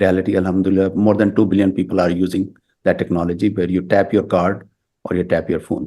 reality. Alhamdulillah, more than 2 billion people are using that technology where you tap your card or you tap your phone.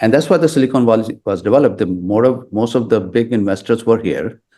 And that's why the Silicon Valley was developed. Most of the big investors were here.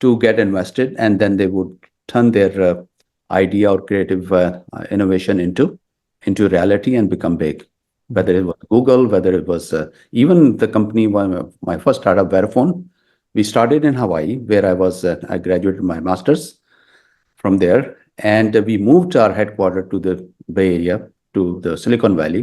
to get invested, and then they would turn their idea or creative innovation into reality and become big. Whether it was Google, whether it was even the company, my first startup, Verifone, we started in Hawaii, where I graduated my master's from there, and we moved our headquarters to the Bay Area, to the Silicon Valley,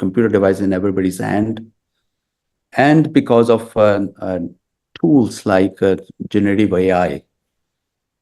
computer device in everybody's hand, and because of tools like generative AI.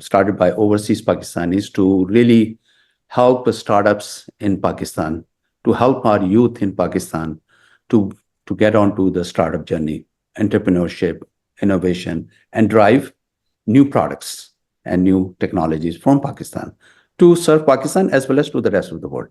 started by overseas Pakistanis, to really help startups in Pakistan, to help our youth in Pakistan to, to get onto the startup journey, entrepreneurship, innovation, and drive new products and new technologies from Pakistan to serve Pakistan as well as to the rest of the world.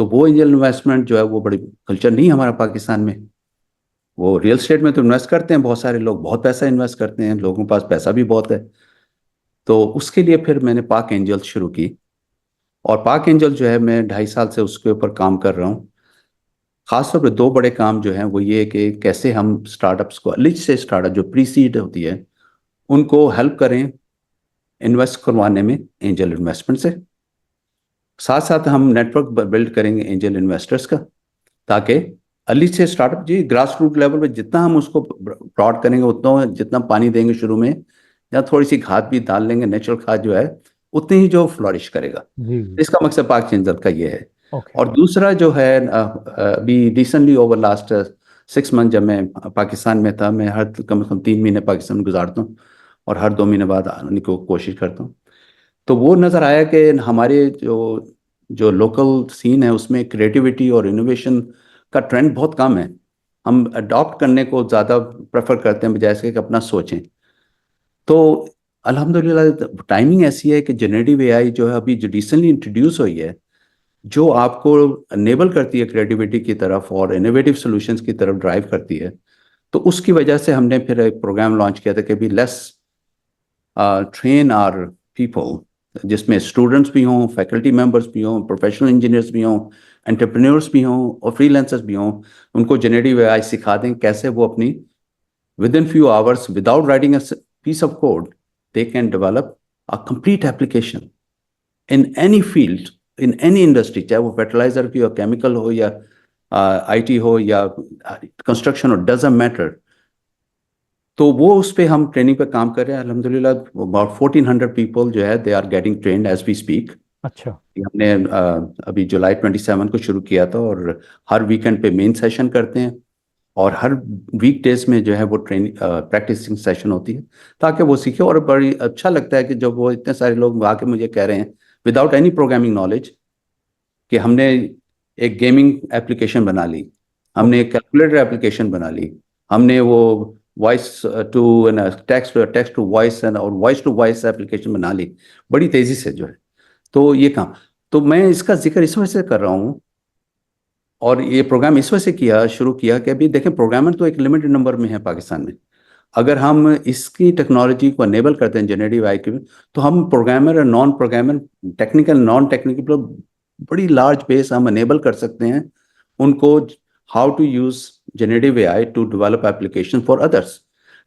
تو وہ Angel investment جو ہے وہ بڑی culture نہیں ہے ہمارا پاکستان میں. وہ ریئل اسٹیٹ میں تو انویسٹ کرتے ہیں بہت سارے لوگ, بہت پیسہ انویسٹ کرتے ہیں, لوگوں کے پاس پیسہ بھی بہت ہے. تو اس کے لیے پھر میں نے پاک اینجل شروع کی, اور پاک اینجل جو ہے میں 2.5 سال سے اس کے اوپر کام کر رہا ہوں. خاص طور پہ 2 بڑے کام جو ہیں وہ یہ کہ کیسے ہم اسٹارٹ اپس کو ارلی سے اسٹارٹ اپ جو پری سیڈ ہوتی ہے ان کو ہیلپ کریں انویسٹ کروانے میں اینجل انویسٹمنٹ سے. ساتھ ساتھ ہم نیٹ ورک بلڈ کریں گے اینجل انویسٹرز کا, تاکہ ارلی سے اسٹارٹ اپ جی گراس روٹ لیول پہ جتنا ہم اس کو براڈ کریں گے اتنا, جتنا پانی دیں گے شروع میں یا تھوڑی سی کھاد بھی ڈال لیں گے, نیچرل کھاد جو ہے اتنی ہی جو فلورش کرے گا. جی اس کا مقصد پاک اینجل کا یہ ہے. اوکے. اور دوسرا جو ہے ابھی ریسنٹلی اوور لاسٹ 6 منتھ جب میں پاکستان میں تھا, میں ہر کم از کم 3 مہینے پاکستان میں گزارتا ہوں اور ہر 2 مہینے بعد آنے کو کوشش کرتا ہوں. تو وہ نظر آیا کہ ہمارے جو لوکل سین ہے اس میں کریٹیوٹی اور انوویشن کا ٹرینڈ بہت کم ہے. ہم اڈاپٹ کرنے کو زیادہ پریفر کرتے ہیں بجائے سے کہ اپنا سوچیں. تو الحمدللہ ٹائمنگ ایسی ہے کہ جنریٹیو اے آئی جو ہے ابھی جو ریسنٹلی انٹروڈیوس ہوئی ہے, جو آپ کو انیبل کرتی ہے کریٹیوٹی کی طرف اور انوویٹیو سولوشنز کی طرف ڈرائیو کرتی ہے. تو اس کی وجہ سے ہم نے پھر ایک پروگرام لانچ کیا تھا کہ بھی لیس ٹرین آر پیپل, جس میں اسٹوڈنٹس بھی ہوں, فیکلٹی ممبرس بھی ہوں, پروفیشنل انجینئرس بھی ہوں, انٹرپرینورس بھی ہوں اور فری لینسرس بھی ہوں. ان کو جنریٹیو اے آئی سکھا دیں کیسے وہ اپنی within few hours without writing a piece of code they can develop a complete application in any field, in any industry, چاہے وہ فرٹیلائزر کی ہو, کیمیکل ہو, یا آئی ٹی ہو, یا کنسٹرکشن ہو, ڈزنٹ میٹر. تو وہ اس پہ ہم ٹریننگ پہ کام کر رہے ہیں. الحمدللہ about 1400 پیپل جو ہے they are getting trained as we speak. اچھا. ہم نے ابھی جولائی 27 کو شروع کیا تھا, اور ہر ویکنڈ پہ مین سیشن کرتے ہیں, اور ہر ویک ڈیز میں جو ہے وہ ٹریننگ پریکٹسنگ سیشن ہوتی ہے تاکہ وہ سیکھے. اور بڑی اچھا لگتا ہے کہ جب وہ اتنے سارے لوگ آ کے مجھے کہہ رہے ہیں وداؤٹ اینی پروگرامنگ نالج کہ ہم نے ایک گیمنگ ایپلیکیشن بنا لی, ہم نے ایک کیلکولیٹر ایپلیکیشن بنا لی, ہم نے وہ voice to text to voice اور وائس ٹو وائس ایپلیکیشن بنا لی بڑی تیزی سے جو ہے. تو یہ کام, تو میں اس کا ذکر اس وجہ سے کر رہا ہوں, اور یہ پروگرام اس وجہ سے شروع کیا کہ ابھی دیکھیں پروگرامر تو ایک لمیٹڈ نمبر میں ہے پاکستان میں. اگر ہم اس کی ٹیکنالوجی کو انیبل کرتے ہیں جنریٹیو آئی کی, تو ہم پروگرامر اور non programmer, technical non technical, بڑی لارج بیس ہم انیبل کر سکتے ہیں ان کو how to use generative A I to develop application for others.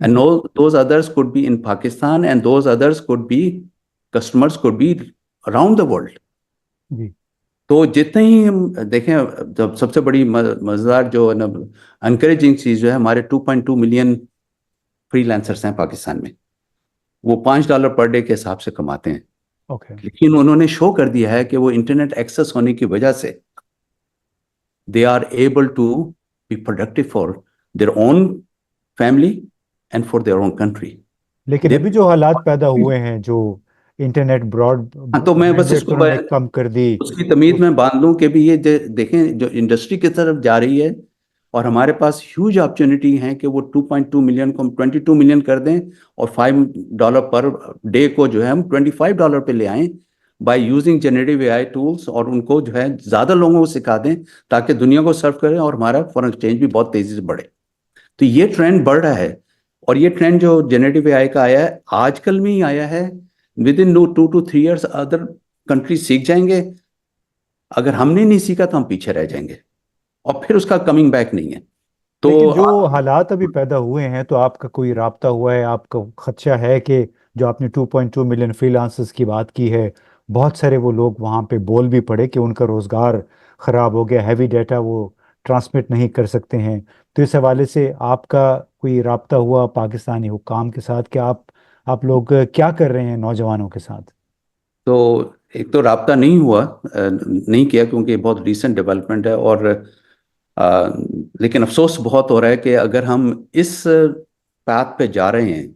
And those others could be in Pakistan, and those others could be customers could be around the world. جی. تو جتنے ہی ہم دیکھیں, جب سب سے بڑی مزیدار جو انکریجنگ چیز جو ہے, ہمارے 2.2 ملین فری لینسرس ہیں پاکستان میں, وہ $5 پر ڈے کے حساب سے کماتے ہیں. اوکے. لیکن انہوں نے شو کر دیا ہے کہ وہ انٹرنیٹ ایکسس ہونے کی وجہ سے they are able to be productive for their own family and for their own country. لیکن ابھی جو حالات پیدا ہوئے ہیں, جو انٹرنیٹ براڈ تو میں بس اس بینڈویڈتھ کو انہوں نے کم کر دی, اس کی تمید میں باندھ لوں کہ بھی یہ دیکھیں جو انڈسٹری کی طرف جا رہی ہے, اور ہمارے پاس ہیوج اپرچونٹی ہیں کہ وہ 2.2 ملین کو ہم 22 ملین کر دیں, اور $5 پر ڈے کو جو ہے ہم $25 پہ لے آئیں by using generative A I tools, اور ان کو جو ہے زیادہ لوگوں کو سکھا دیں تاکہ دنیا کو سرو کریں اور ہمارا فارن ایکسچینج بھی بہت تیزی سے بڑھے. تو یہ ٹرینڈ بڑھ رہا ہے, اور یہ ٹرینڈ جو جنریٹیو اے آئی کا آیا ہے آج کل میں ہی آیا ہے. With in 2 to 3 years other countries سیکھ جائیں گے. اگر ہم نے نہیں سیکھا تو ہم پیچھے رہ جائیں گے, اور پھر اس کا کمنگ بیک نہیں ہے. تو لیکن جو حالات ابھی پیدا ہوئے ہیں, تو آپ کا کوئی رابطہ ہوا ہے, آپ کو خدشہ ہے کہ جو آپ نے 2.2 ملین فری لانسرز کی بات کی ہے, بہت سارے وہ لوگ وہاں پہ بول بھی پڑے کہ ان کا روزگار خراب ہو گیا, ہیوی ڈیٹا وہ ٹرانسمٹ نہیں کر سکتے ہیں. تو اس حوالے سے آپ کا کوئی رابطہ ہوا پاکستانی حکام کے ساتھ کہ آپ لوگ کیا کر رہے ہیں نوجوانوں کے ساتھ؟ تو ایک تو رابطہ نہیں ہوا, نہیں کیا, کیونکہ یہ بہت ریسنٹ ڈیولپمنٹ ہے. اور لیکن افسوس بہت ہو رہا ہے کہ اگر ہم اس پاتھ پہ جا رہے ہیں,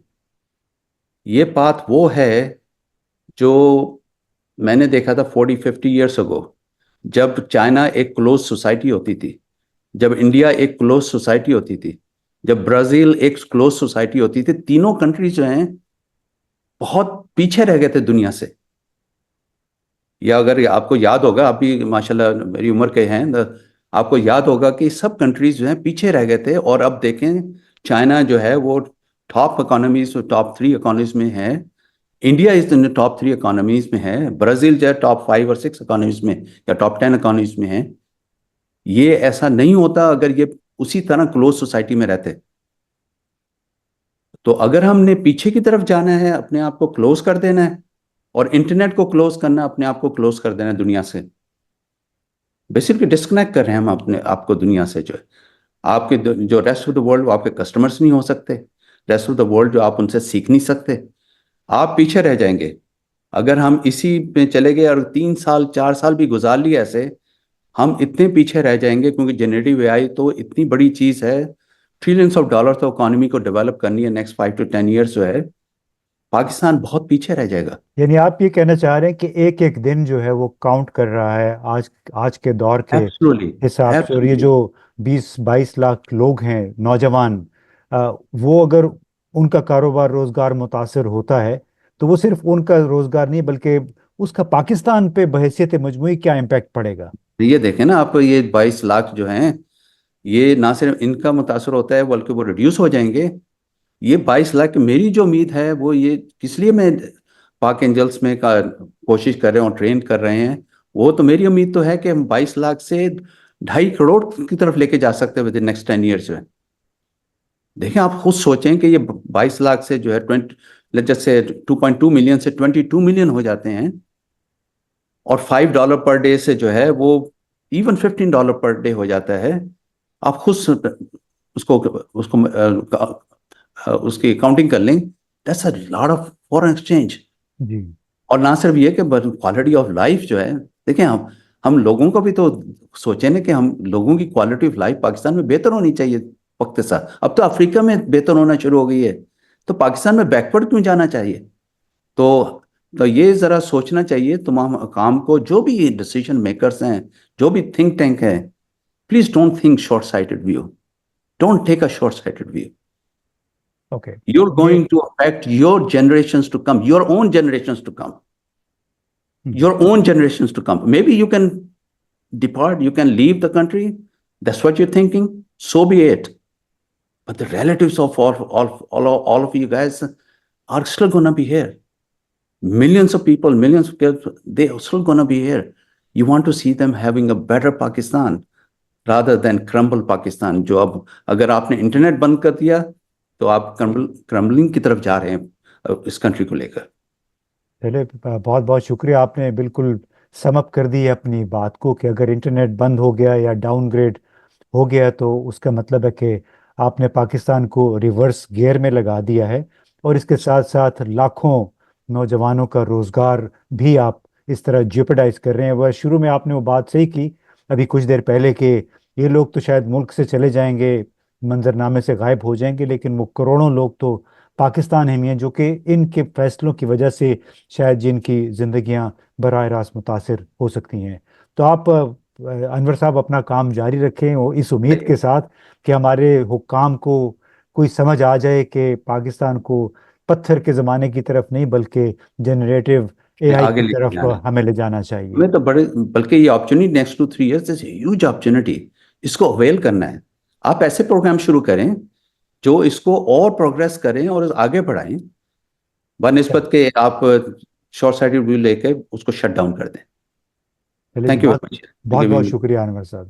یہ پاتھ وہ ہے جو میں نے دیکھا تھا 40-50 ایئرس اگو, جب چائنا ایک کلوز سوسائٹی ہوتی تھی, جب انڈیا ایک کلوز سوسائٹی ہوتی تھی, جب برازیل ایک کلوز سوسائٹی ہوتی تھی. تینوں کنٹریز جو ہیں بہت پیچھے رہ گئے تھے دنیا سے. یا اگر آپ کو یاد ہوگا، آپ بھی ماشاءاللہ میری عمر کے ہیں، آپ کو یاد ہوگا کہ سب کنٹریز جو ہیں پیچھے رہ گئے تھے، اور اب دیکھیں چائنا جو ہے وہ ٹاپ اکانومیز، ٹاپ 3 اکانومیز میں ہے. India is in top 3 economies میں ہے. برازیل جو ہے ٹاپ 5 اور 6 اکانومیز میں یا ٹاپ 10 اکانومیز میں ہے. یہ ایسا نہیں ہوتا اگر یہ اسی طرح کلوز سوسائٹی میں رہتے. تو اگر ہم نے پیچھے کی طرف جانا ہے، اپنے آپ کو کلوز کر دینا ہے، اور انٹرنیٹ کو کلوز کرنا، اپنے آپ کو کلوز کر دینا ہے دنیا سے، بیسکلی ڈسکنیکٹ کر رہے ہیں ہم اپنے آپ کو دنیا سے. جو ہے آپ کے جو ریسٹ آف دا ورلڈ، وہ آپ کے کسٹمرز نہیں ہو سکتے. ریسٹ آف دا ورلڈ جو آپ ان سے سیکھ نہیں سکتے. آپ پیچھے رہ جائیں گے اگر ہم اسی میں چلے گئے، اور 3 سال 4 سال بھی گزار لیے ایسے، ہم اتنے پیچھے رہ جائیں گے. کیونکہ جنریٹو اے آئی تو اتنی بڑی چیز ہے، ٹریلینس آف ڈالر تو اکانومی کو ڈیولپ کرنی ہے نیکسٹ 5 to 10 years. جو ہے پاکستان بہت پیچھے رہ جائے گا. یعنی آپ یہ کہنا چاہ رہے ہیں کہ ایک ایک دن جو ہے وہ کاؤنٹ کر رہا ہے آج کے دور کے ایبسولوٹلی. حساب سے. اور یہ ایبسولوٹلی. جو 20-22 لاکھ لوگ ہیں نوجوان، وہ اگر ان کا کاروبار روزگار متاثر ہوتا ہے تو وہ صرف ان کا روزگار نہیں بلکہ اس کا پاکستان پہ بحیثیت مجموعی کیا امپیکٹ پڑے گا؟ یہ دیکھیں نا آپ، یہ 22 لاکھ جو ہیں، یہ نہ صرف ان کا متاثر ہوتا ہے بلکہ وہ ریڈیوس ہو جائیں گے. یہ 22 لاکھ، میری جو امید ہے وہ یہ کس لیے میں پاک اینجلس میں کوشش کر رہے ہیں اور ٹرین کر رہے ہیں، وہ تو میری امید تو ہے کہ ہم 22 لاکھ سے 2.5 کروڑ کی طرف لے کے جا سکتے ہیں ود ان نیکسٹ 10 years. جو ہے دیکھیں، آپ خود سوچیں کہ یہ 22 لاکھ سے جو ہے 2.2 ملین سے 22 ملین ہو جاتے ہیں، اور $5 پر ڈے سے جو ہے وہ ایون $15 پر ڈے ہو جاتا ہے. آپ خود اس کی کاؤنٹنگ کر لیں. That's a lot of foreign exchange. جی. اور نہ صرف یہ کہ کوالٹی آف لائف جو ہے، دیکھیں ہم لوگوں کو بھی تو سوچیں نا کہ ہم لوگوں کی کوالٹی آف لائف پاکستان میں بہتر ہونی چاہیے وقت کے ساتھ. اب تو افریقہ میں بہتر ہونا شروع ہو گئی ہے، تو پاکستان میں بیکورڈ کیوں جانا چاہیے؟ تو یہ ذرا سوچنا چاہیے تمام حکام کو، جو بھی ڈیسیژن میکرز ہیں، جو بھی تھنک ٹینک ہے. Please don't think short sighted view. Don't take a short sighted view. Okay. You're یہ going to affect your generations to come, your own generations to come, your own generations to come. Maybe you can depart, you can leave the country. That's what you're thinking. So be it. But the relatives of all of you guys are still going to be here. Millions of people, millions of kids, they are still going to be here. You want to see them having a better Pakistan rather than crumble Pakistan. جو اب اگر آپ نے internet بند کر دیا تو آپ crumbling کی طرف جا رہے ہیں اس کنٹری کو لے کر. چلے، بہت بہت شکریہ. آپ نے بالکل سم اپ کر دی اپنی بات کو کہ اگر انٹرنیٹ بند ہو گیا یا ڈاؤن گریڈ ہو گیا تو اس کا مطلب ہے کہ آپ نے پاکستان کو ریورس گیئر میں لگا دیا ہے، اور اس کے ساتھ ساتھ لاکھوں نوجوانوں کا روزگار بھی آپ اس طرح جیوپڈائز کر رہے ہیں. وہ شروع میں آپ نے وہ بات صحیح کی ابھی کچھ دیر پہلے کہ یہ لوگ تو شاید ملک سے چلے جائیں گے، منظرنامے سے غائب ہو جائیں گے، لیکن وہ کروڑوں لوگ تو پاکستان ہی ہیں جو کہ ان کے فیصلوں کی وجہ سے شاید جن کی زندگیاں براہ راست متاثر ہو سکتی ہیں. تو آپ انور صاحب اپنا کام جاری رکھیں اور اس امید کے ساتھ کہ ہمارے حکام کو کوئی سمجھ آ جائے کہ پاکستان کو پتھر کے زمانے کی طرف نہیں بلکہ جنریٹو اے آئی آگے کی لے کے طرف جانا ہے ہمیں لے جانا چاہیے. ہمیں تو بڑے، بلکہ یہ opportunity next 2-3 years is huge opportunity. اس کو اویل کرنا ہے. آپ ایسے پروگرام شروع کریں جو اس کو اور پروگریس کریں اور آگے بڑھائیں، بنسبت کہ آپ شارٹ سائٹڈ ویو لے کے اس کو شٹ ڈاؤن کر دیں. چلیے جی، تھینک یو بہت ویری مچ. بہت بہت شکریہ انور صاحب.